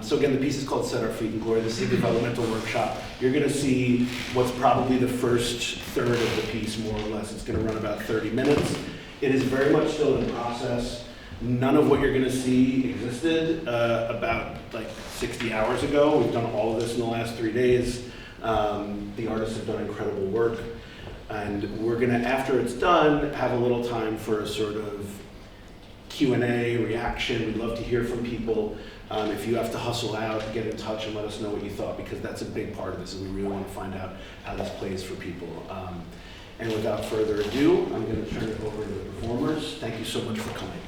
So again, the piece is called Set Our Feet in Glory. This is a developmental workshop. You're going to see what's probably the first third of the piece, more or less. It's going to run about 30 minutes. It is very much still in process. None of what you're going to see existed about like 60 hours ago. We've done all of this in the last 3 days. The artists have done incredible work. And we're going to, after it's done, have a little time for a sort of Q&A, reaction. We'd love to hear from people. If you have to hustle out, get in touch and let us know what you thought, because that's a big part of this, and we really want to find out how this plays for people. And without further ado, I'm going to turn it over to the performers. Thank you so much for coming.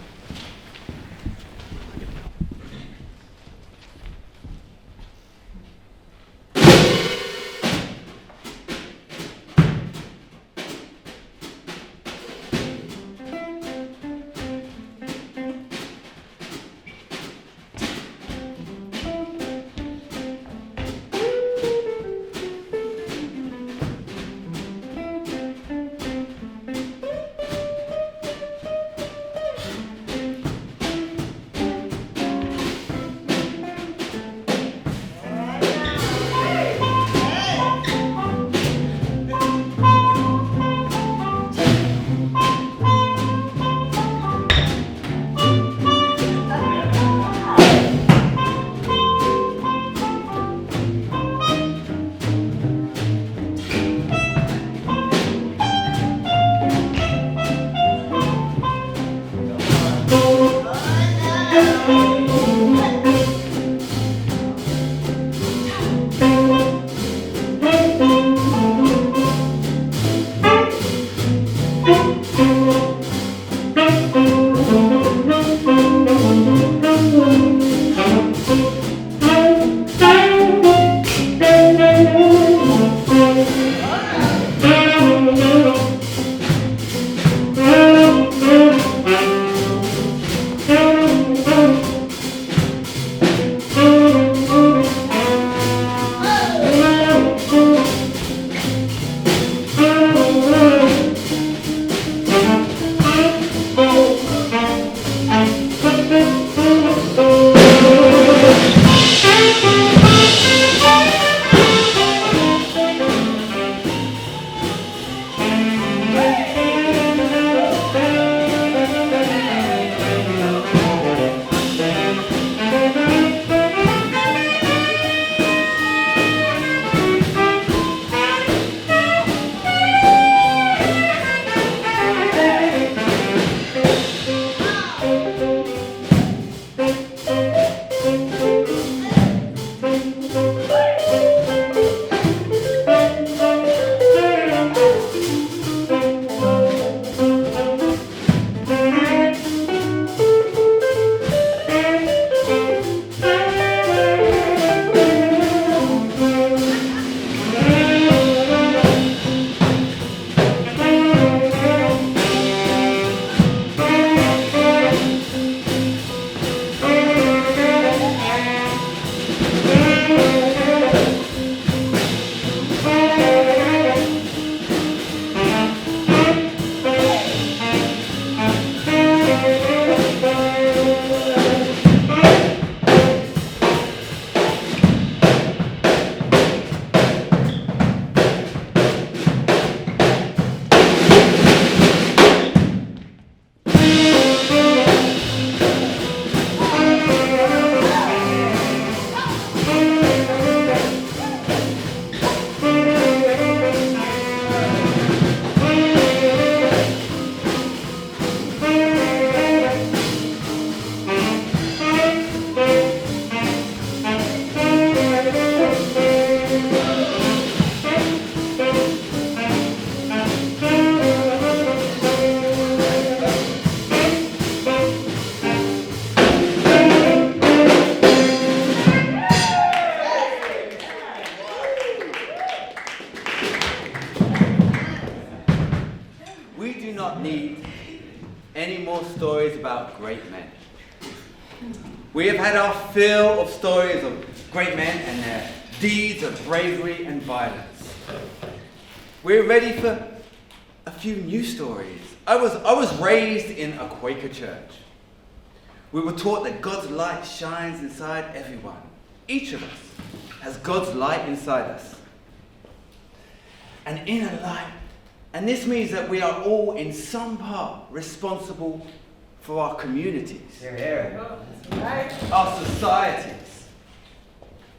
stories about great men. We have had our fill of stories of great men and their deeds of bravery and violence. We're ready for a few new stories. I was raised in a Quaker church. We were taught that God's light shines inside everyone. Each of us has God's light inside us. An inner light. And this means that we are all in some part responsible for our communities, our societies,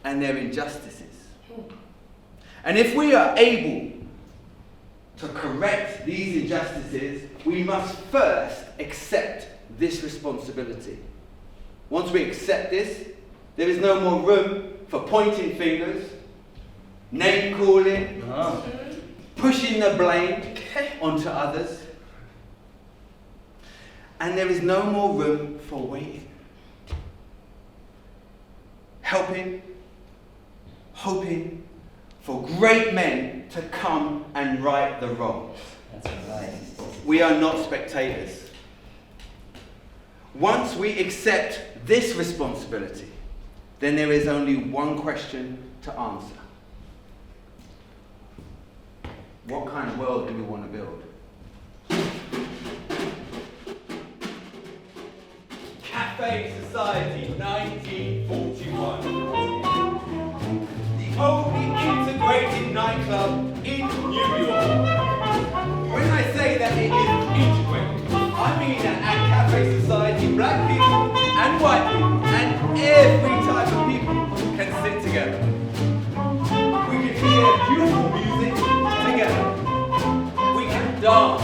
and their injustices. And if we are able to correct these injustices, we must first accept this responsibility. Once we accept this, there is no more room for pointing fingers, name calling, pushing the blame onto others. And there is no more room for waiting, hoping for great men to come and right the wrongs. That's right. We are not spectators. Once we accept this responsibility, then there is only one question to answer. What kind of world do we want to build? Cafe Society, 1941. The only integrated nightclub in New York. When I say that it is integrated, I mean that at Cafe Society, black people and white people and every type of people can sit together. We can hear beautiful music together. We can dance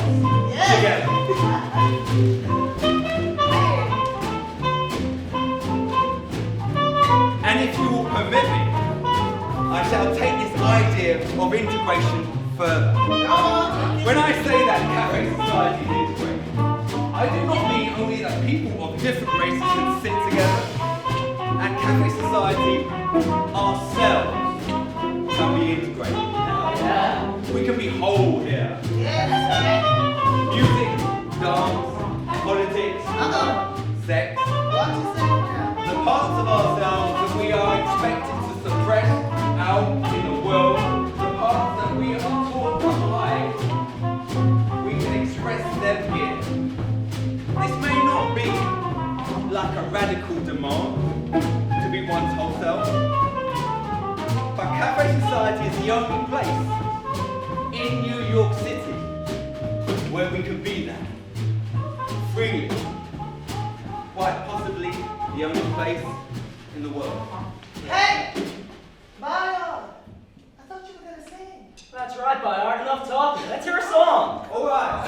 together. And if you will permit me, I shall take this idea of integration further. When I say that Cafe Society is integrated, I do not mean only that people of different races can sit together. At Cafe Society, ourselves can be integrated. We can be whole here. Music, dance, politics, sex. The parts of ourselves that we are expected to suppress out in the world, the parts that we are taught to hide, we can express them here. This may not be like a radical demand to be one's whole self, but Cafe Society is the only place in New York City where we can be that freely. Quite possibly the only place in the world. Hey! Bayard! I thought you were gonna sing. That's right, Bayard. Enough talking. Let's hear a song. All right.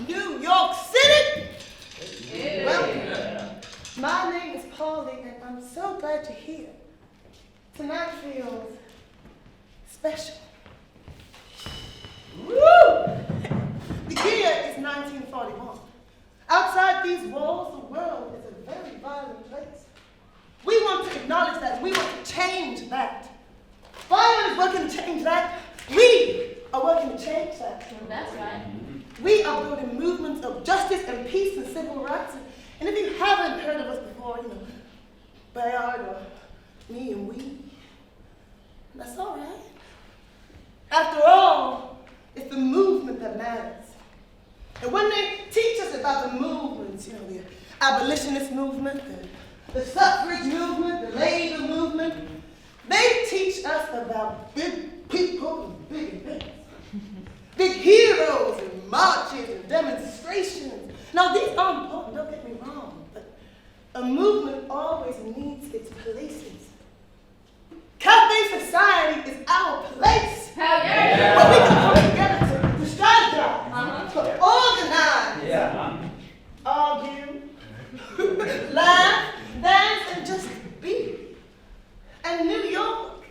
New York City. Yeah. Welcome. My name is Pauli, and I'm so glad you're here. Tonight feels special. Woo! The year is 1941. Outside these walls, the world is a very violent place. We want to acknowledge that. We want to change that. Bayard is working to change that. We are working to change that. That's right. We are building movements of justice and peace and civil rights. And if you haven't heard of us before, you know, Bayard or me and we, that's all right. After all, it's the movement that matters. And when they teach us about the movements, you know, the abolitionist movement, the suffrage movement, the labor movement, they teach us about big people and big events. Big heroes and marches and demonstrations. Now, these are important, don't get me wrong, but a movement always needs its places. Cafe society is our place. Hell yeah. Where we can come together to strategize, to organize, argue, laugh, dance, and just be. And New York,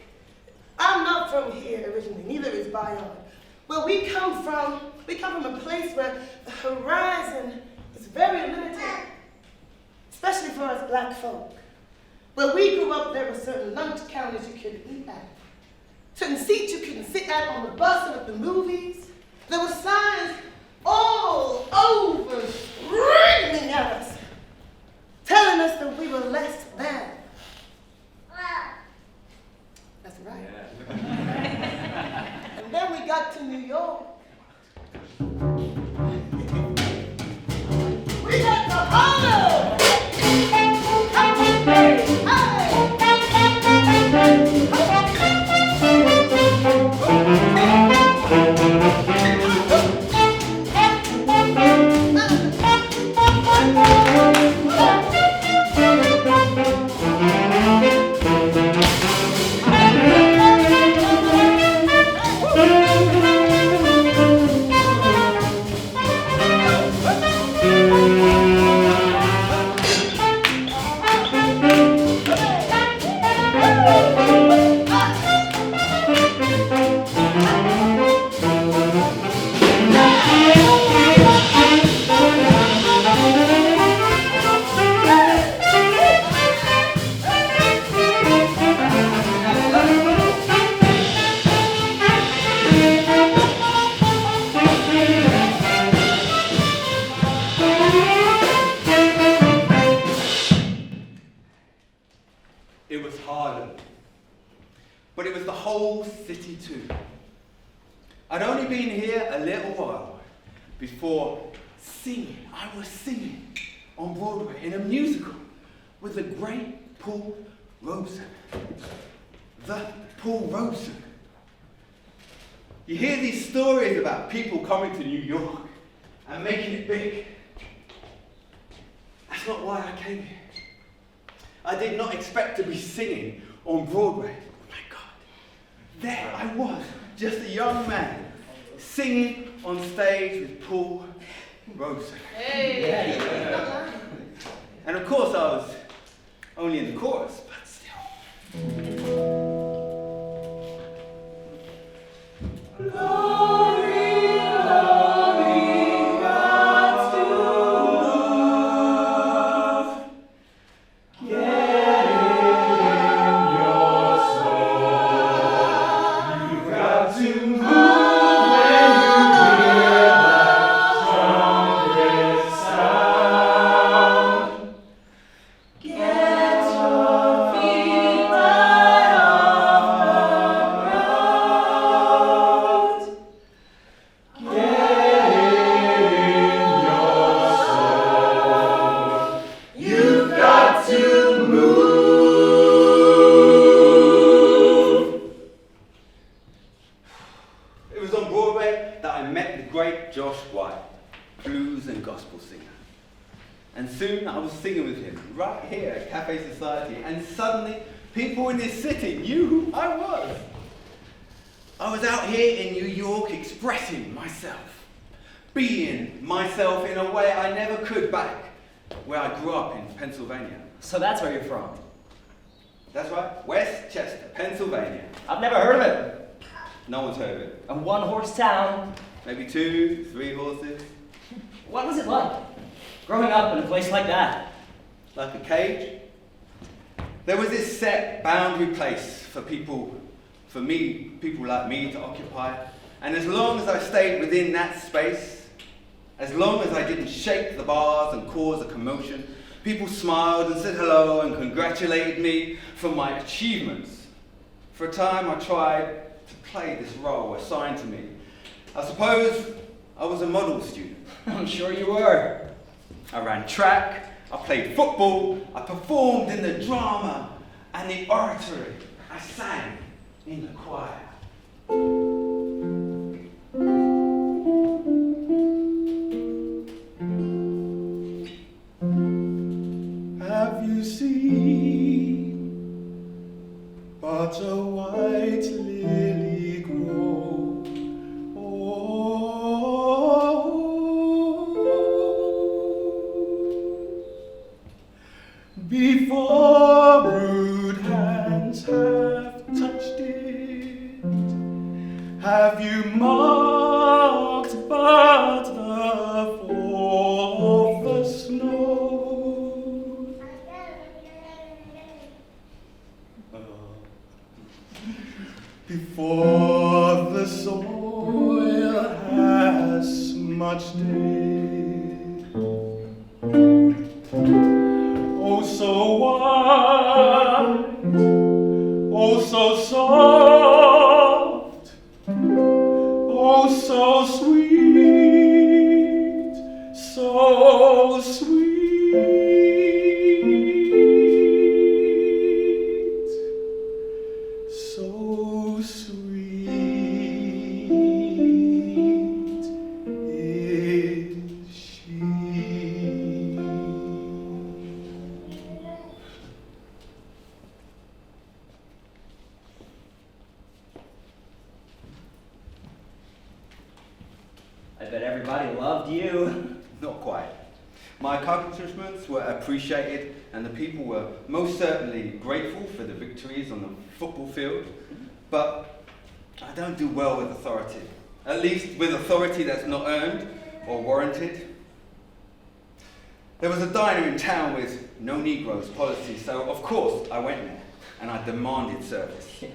I'm not from here originally, neither is Bayard. Where we come from a place where the horizon is very limited, especially for us black folk. Where we grew up, there were certain lunch counters you couldn't eat at, certain seats you couldn't sit at on the bus and at the movies. There were signs all over screaming at us, telling us that we were less than. That's right. And then we got to New York. We got to Harlem! I'd only been here a little while before singing. I was singing on Broadway in a musical with the great Paul Robeson. The Paul Robeson. You hear these stories about people coming to New York and making it big. That's not why I came here. I did not expect to be singing on Broadway. Oh my God. There I was, just a young man, singing on stage with Paul Robeson. Hey. And of course I was only in the chorus, but still. Lawrie, Lawrie, got to move. Get in your soul. You've got to move when you hear that trumpet sound. Get your feet right off the ground. Get in your soul. You've got to move. It was on Broadway that I met the great Josh White, blues and gospel singer. And soon I was singing with him, right here at Cafe Society, and suddenly people in this city knew who I was. I was out here in New York expressing myself, being myself in a way I never could back where I grew up in Pennsylvania. So that's where you're from. That's right, Westchester, Pennsylvania. I've never heard of it. No one's heard of it. A one-horse town. Maybe 2, 3 horses. What was it like, growing up in a place like that? Like a cage. There was this set boundary place for people like me to occupy. And as long as I stayed within that space, as long as I didn't shake the bars and cause a commotion, people smiled and said hello and congratulated me for my achievements. For a time I tried to play this role assigned to me. I suppose I was a model student. I'm sure you were. I ran track, I played football, I performed in the drama and the oratory. I sang in the choir. Have you seen but a white lily grow? Oh, before rude hands have touched it, have you marked but the fall of the snow? Before the soil has smudged it, oh so white, oh so soft, oh so sweet, so sweet. So sweet is she. I bet everybody loved you. Not quite. My accomplishments were appreciated and the people were most certainly grateful for the victories on the football field, but I don't do well with authority, at least with authority that's not earned or warranted. There was a diner in town with no Negroes policy, so of course I went there and I demanded service. Yeah.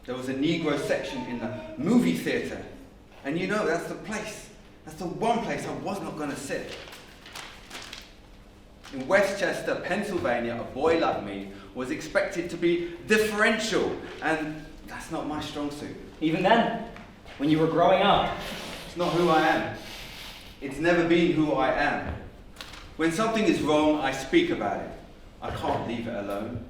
There was a Negro section in the movie theatre, and you know, that's the place, that's the one place I was not going to sit. In Westchester, Pennsylvania, a boy like me was expected to be differential, and that's not my strong suit. Even then, when you were growing up. It's not who I am. It's never been who I am. When something is wrong, I speak about it. I can't leave it alone.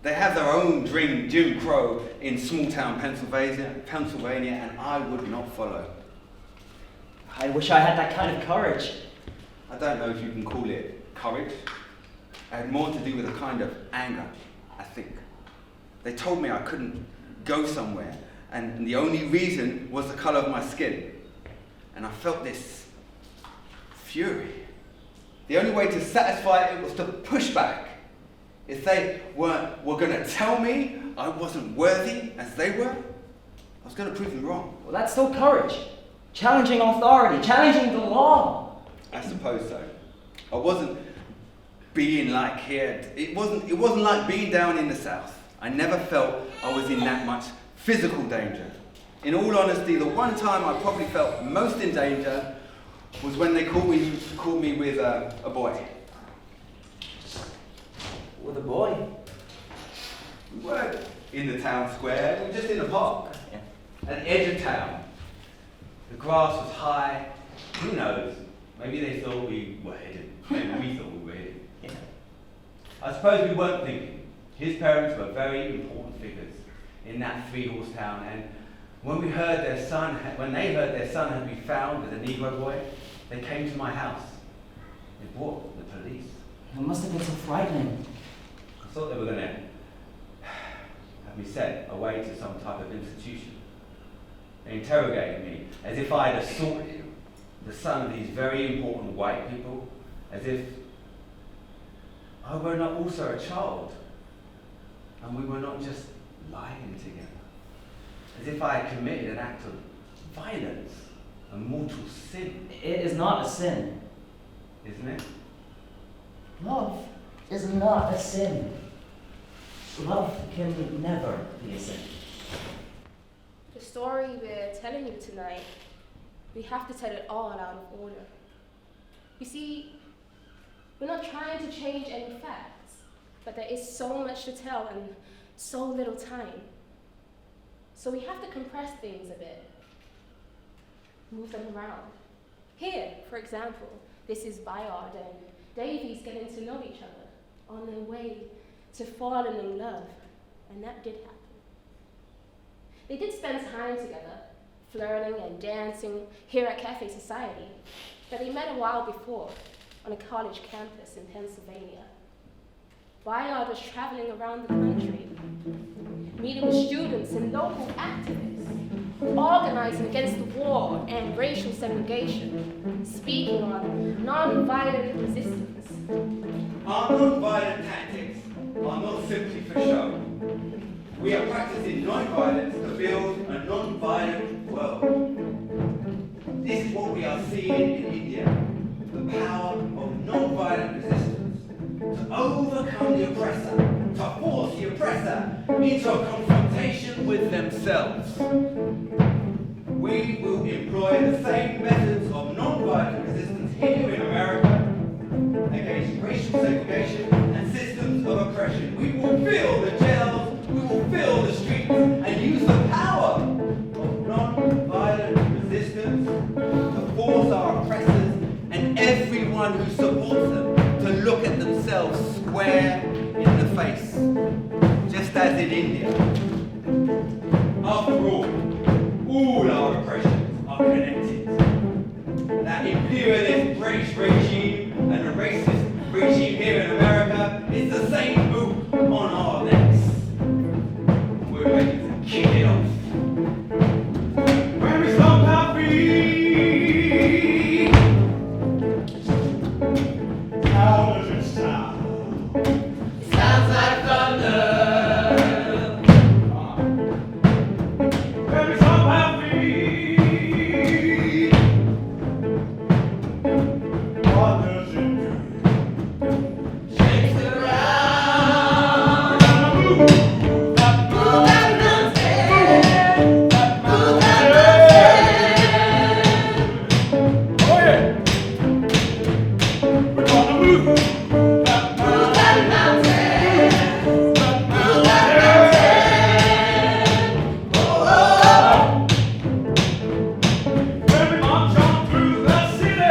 They have their own Jim Crow in small-town Pennsylvania, and I would not follow. I wish I had that kind of courage. I don't know if you can call it courage. It had more to do with a kind of anger, I think. They told me I couldn't go somewhere, and the only reason was the colour of my skin. And I felt this fury. The only way to satisfy it was to push back. If they were going to tell me I wasn't worthy as they were, I was going to prove them wrong. Well, that's still courage. Challenging authority, challenging the law. I suppose so. I wasn't being like here. It wasn't like being down in the South. I never felt I was in that much physical danger. In all honesty, the one time I probably felt most in danger was when they caught me with a boy. With a boy? We weren't in the town square, we were just in the park. Yeah. At the edge of town. The grass was high. Who knows? Maybe they thought we were hidden. Maybe we thought we were hidden. Yeah. I suppose we weren't thinking. His parents were very important figures in that three-horse town, and when they heard their son had been found with a Negro boy, they came to my house. They brought the police. It must have been so frightening. I thought they were going to have me sent away to some type of institution. They interrogated me as if I had assaulted the son of these very important white people, as if I were not also a child, and we were not just lying together, as if I had committed an act of violence, a mortal sin. It is not a sin. Isn't it? Love is not a sin. Love can never be a sin. The story we're telling you tonight, we have to tell it all out of order. You see, we're not trying to change any facts, but there is so much to tell and so little time. So we have to compress things a bit, move them around. Here, for example, this is Bayard and Davies getting to know each other on their way to falling in love, and that did happen. They did spend time together, flirting and dancing here at Cafe Society, but they met a while before on a college campus in Pennsylvania. Bayard was traveling around the country, meeting with students and local activists, organizing against the war and racial segregation, speaking on non-violent resistance. Our non-violent tactics are not simply for show. We are practicing non-violence to build a non-violent world. This is what we are seeing in India, the power of non-violent resistance, to overcome the oppressor, to force the oppressor into a confrontation with themselves. We will employ the same methods of non-violent resistance here in America against racial segregation and systems of oppression. We will fill the jails, we will fill the streets, and use the power of non-violent resistance to force our oppressors and everyone who supports them to look at themselves square in the face, just as in India. After all our oppressions are connected. That imperialist British regime and the racist regime here in America is the same boot on our necks. We're ready to kick it off. When we stomp our feet, how does it sound? It sounds like thunder. When we stomp our feet, what does it do? Shakes the ground. Move that Move that mountain. Move that mountain. Oh yeah. We're gonna move that Move that mountain. Move that mountain. Oh, When we march on through the city,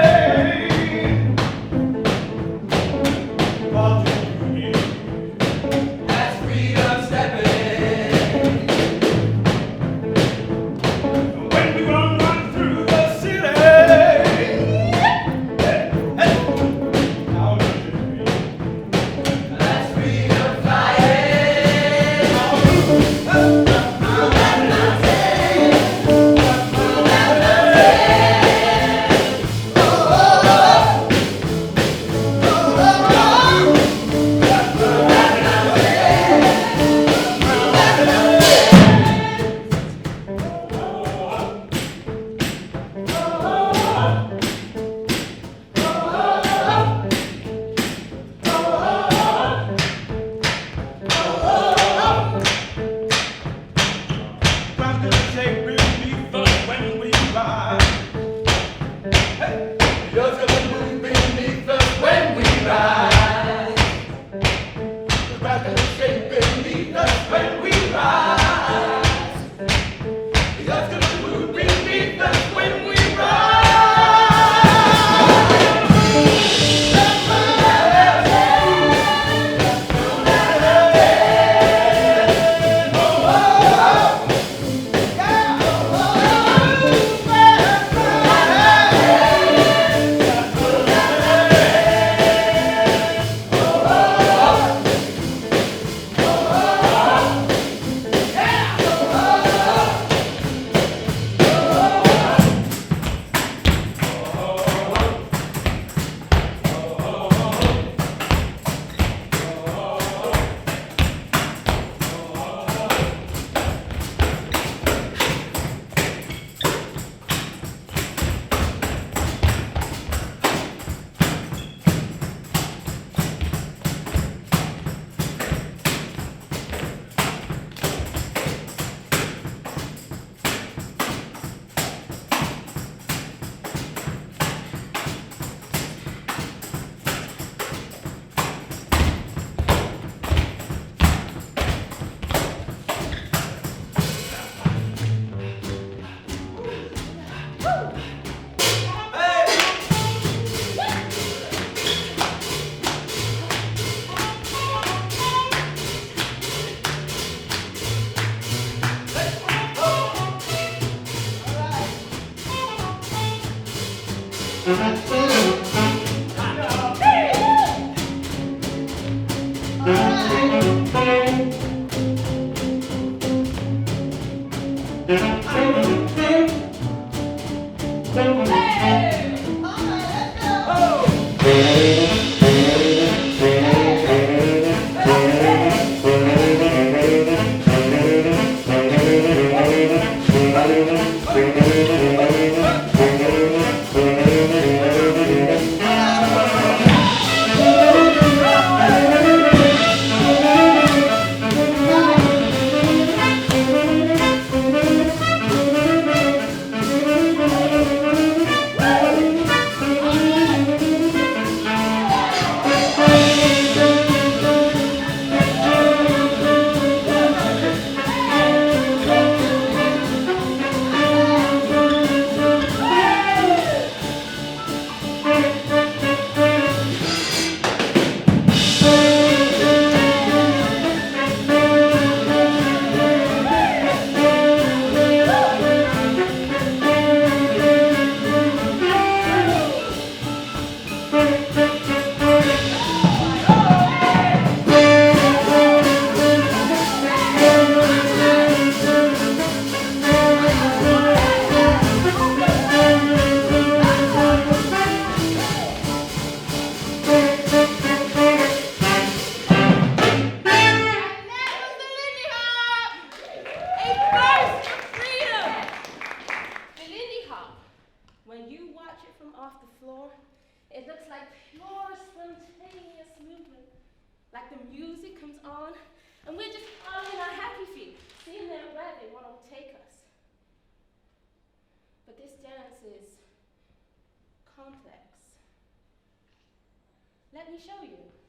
Let me show you.